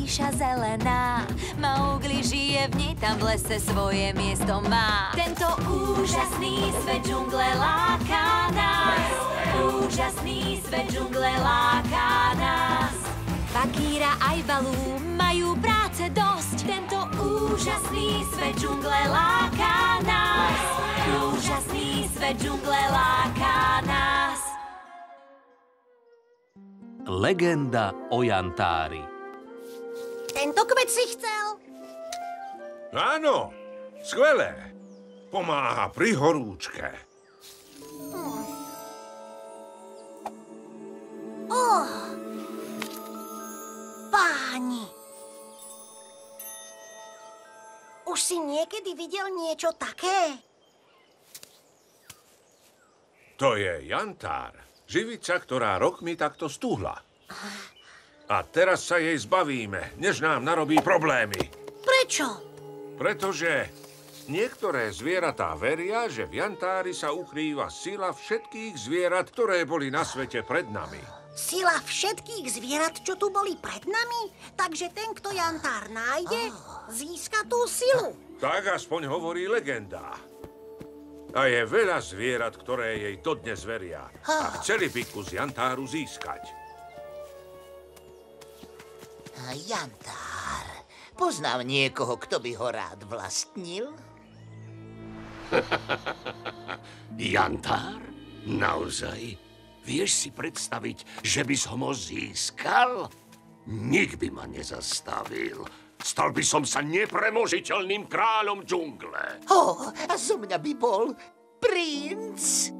ríša zelená. Maugli žije v nej, tam v lese svoje miesto má. Tento úžasný svet džungle láká nás. Úžasný svet džungle láká nás. Bagíra aj Balú majú práce dosť. Tento úžasný svet džungle láká nás. Úžasný svet džungle láká nás. Legenda o jantári. Tento kvet si chcel? Áno, skvelé. Pomáha pri horúčke. Páni. Už si niekedy videl niečo také? To je jantár. Živica, ktorá rokmi takto stúhla. A teraz sa jej zbavíme, než nám narobí problémy. Prečo? Pretože niektoré zvieratá veria, že v jantári sa ukrýva sila všetkých zvierat, ktoré boli na svete pred nami. Sila všetkých zvierat, čo tu boli pred nami? Takže ten, kto jantár nájde, získa tú silu. Tak aspoň hovorí legenda. A je veľa zvierat, ktoré jej dodnes veria. A chceli by kus jantáru získať. Jantár. Poznám niekoho, kto by ho rád vlastnil? Jantár? Naozaj? Vieš si predstaviť, že by som ho získal? Nik by ma nezastavil. Stal by som sa nepremožiteľným kráľom džungle. A zo mňa by bol princ.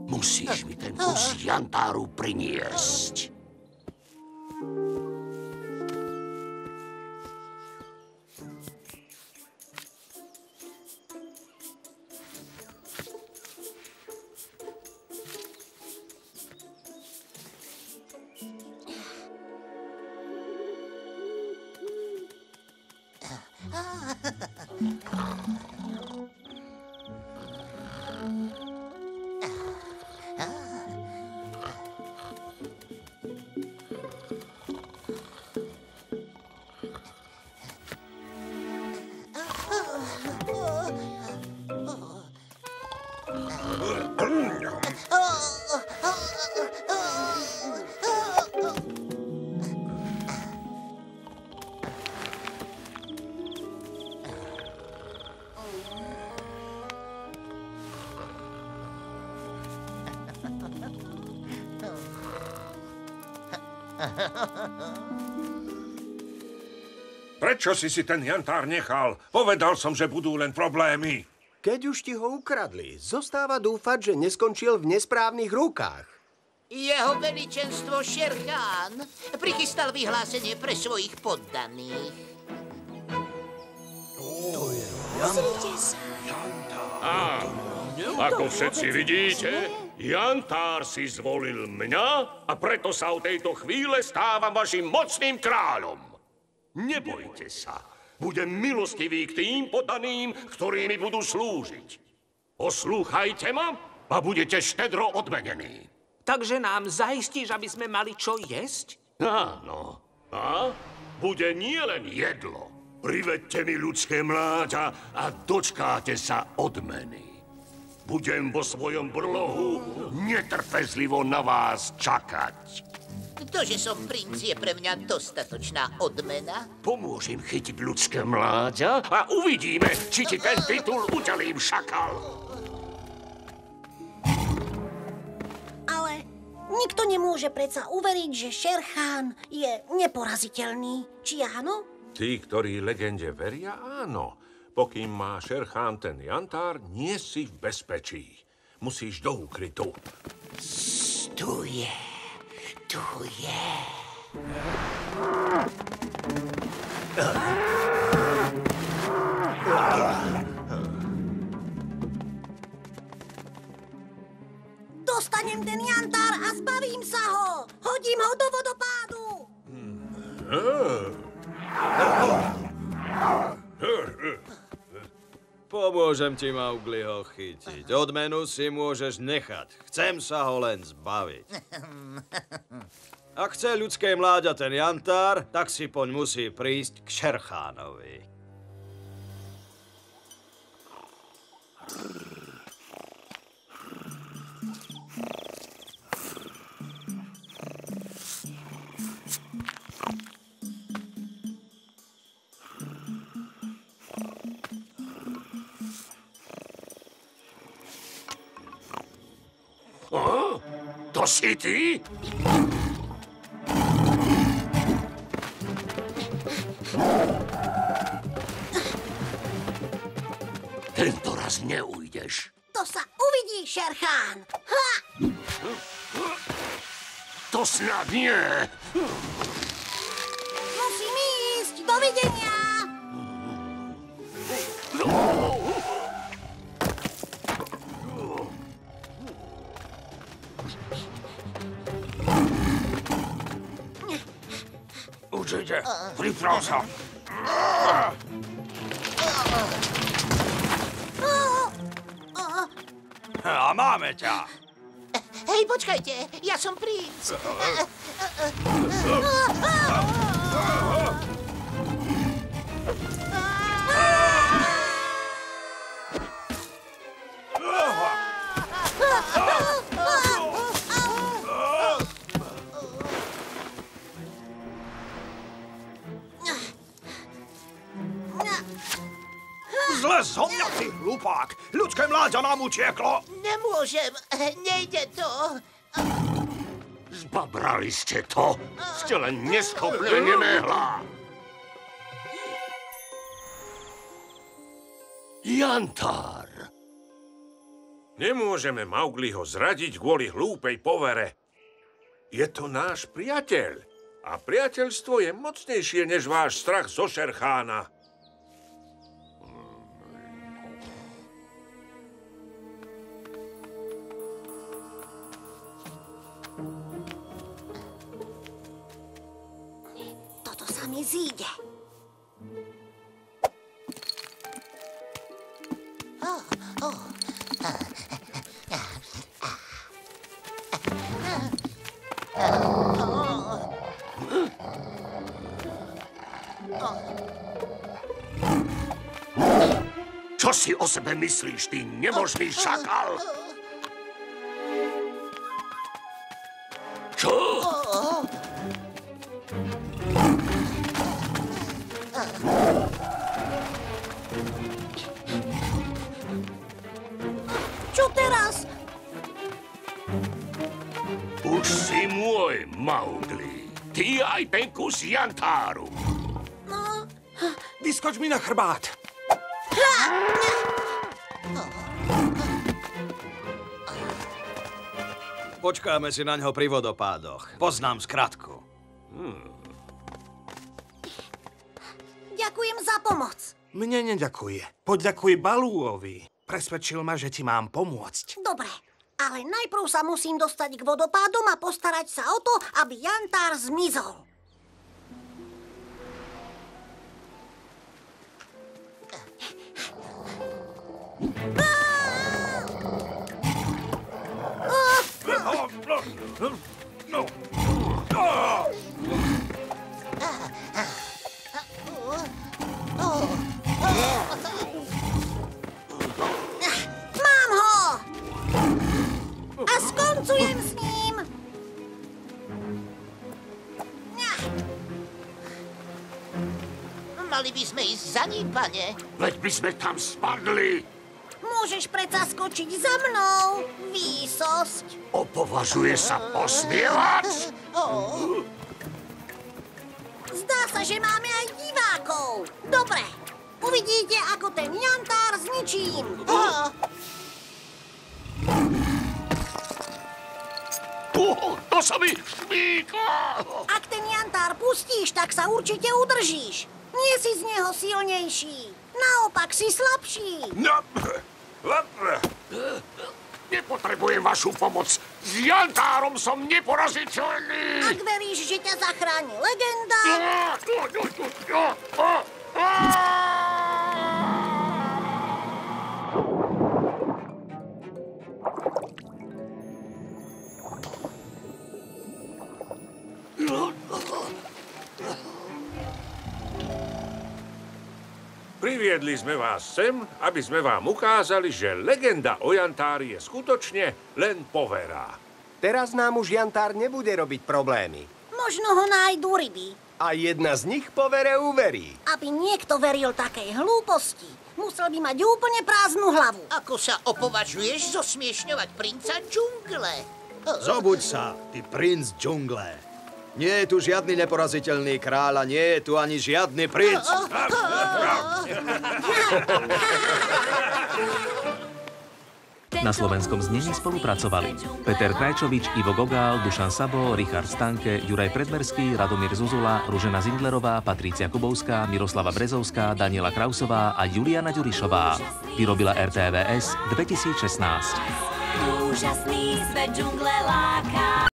Musíš mi ten kus jantáru priniesť. Prečo si ten jantár nechal? Povedal som, že budú len problémy. Keď už ti ho ukradli, zostáva dúfať, že neskončil v nesprávnych rukách. Jeho veličenstvo Sher Khan prichystal vyhlásenie pre svojich poddaných. Pozrite sa. Ako všetci vidíte, jantár si zvolil mňa a preto sa od tejto chvíle stávam vašim mocným kráľom. Nebojte sa, budem milostivý k tým poddaným, ktorí mi budú slúžiť. Poslúchajte ma a budete štedro odmenení. Takže nám zaistíš, aby sme mali čo jesť? Áno. A bude nielen jedlo. Privedte mi ľudské mláďa a dočkáte sa odmeny. Budem vo svojom brlohu netrpezlivo na vás čakať. To, že som princ, je pre mňa dostatočná odmena. Pomôžem chytiť ľudské mláďa a uvidíme, či ti ten titul udelím, šakal. Ale nikto nemôže predsa uveriť, že Sher Khan je neporaziteľný. Či áno? Tí, ktorí legende veria, áno. Pokým má Sher Khan ten jantár, nie si v bezpečí. Musíš do úkrytu. Tu je. Dostanem ten jantár a zbavím sa ho. Hodím ho do vodopádu. Pomôžem ti, Maugli, ho chytiť. Odmenu si môžeš nechať. Chcem sa ho len zbaviť. Ak chce ľudské mláďa ten jantár, tak si poň musí prísť k Šerchánovi. To si ty? Tento raz neujdeš. To sa uvidí, Šerchán. Ha! To snad nie. Musím ísť. Dovidenia. Určite. Priprav sa. A máme ťa. Hej, počkajte, ja som princ. Zles zo mňa, ty hlupák. Ľudské mláďa nám utieklo. Nemôžem, nejde to. Zbabrali ste to. Ste len neschopné nemehlá. Jantár. Nemôžeme Maugliho zradiť kvôli hlúpej povere. Je to náš priateľ. A priateľstvo je mocnejšie než váš strach zo Šerchána. Toto sa mi zíde. Čo si o sebe myslíš, ty nemožný šakal? Čo? Čo teraz? Už si môj, Maugli. Ty aj ten kus jantáru. Vyskoč mi na chrbát. Počkáme si na ňo pri vodopádoch. Poznám skratku. Ďakujem za pomoc. Mne neďakuje. Poďakuj Balúovi. Presvedčil ma, že ti mám pomôcť. Dobre, ale najprv sa musím dostať k vodopádom a postarať sa o to, aby jantár zmizol. Mám ho! A skoncujem s ním! Mali by sme ísť za ním, pane. Veď by sme tam spadli. Môžeš predsa skočiť za mnou, výsosť. Opovažuje sa posmievať? Zdá sa, že máme aj divákov. Dobre, uvidíte, ako ten jantár zničím. To sa mi šmíka. Ak ten jantár pustíš, tak sa určite udržíš. Nie si z neho silnejší. Naopak si slabší. Nepotrebujem vašu pomoc. S jantárom som neporaziteľný. Ak veríš, že ťa zachráni legenda... Priviedli sme vás sem, aby sme vám ukázali, že legenda o Jantári je skutočne len poverá. Teraz nám už Jantár nebude robiť problémy. Možno ho nájdu ryby. A jedna z nich po vere uverí. Aby niekto veril takej hlúposti, musel by mať úplne prázdnu hlavu. Ako sa opovažuješ zosmiešňovať princa džungle? Zobuď sa, ty princ džungle. Nie je tu žiadny neporaziteľný kráľ a nie je tu ani žiadny princ. Na slovenskom znení spolupracovali Peter Krajčovič, Ivo Gogál, Dušan Sabo, Richard Stanke, Juraj Predmerský, Radomír Zuzula, Ružena Zindlerová, Patrícia Kubovská, Miroslava Brezovská, Daniela Krausová a Juliana Ďurišová. Vyrobila RTVS 2016. Úžasný svet džungle láka.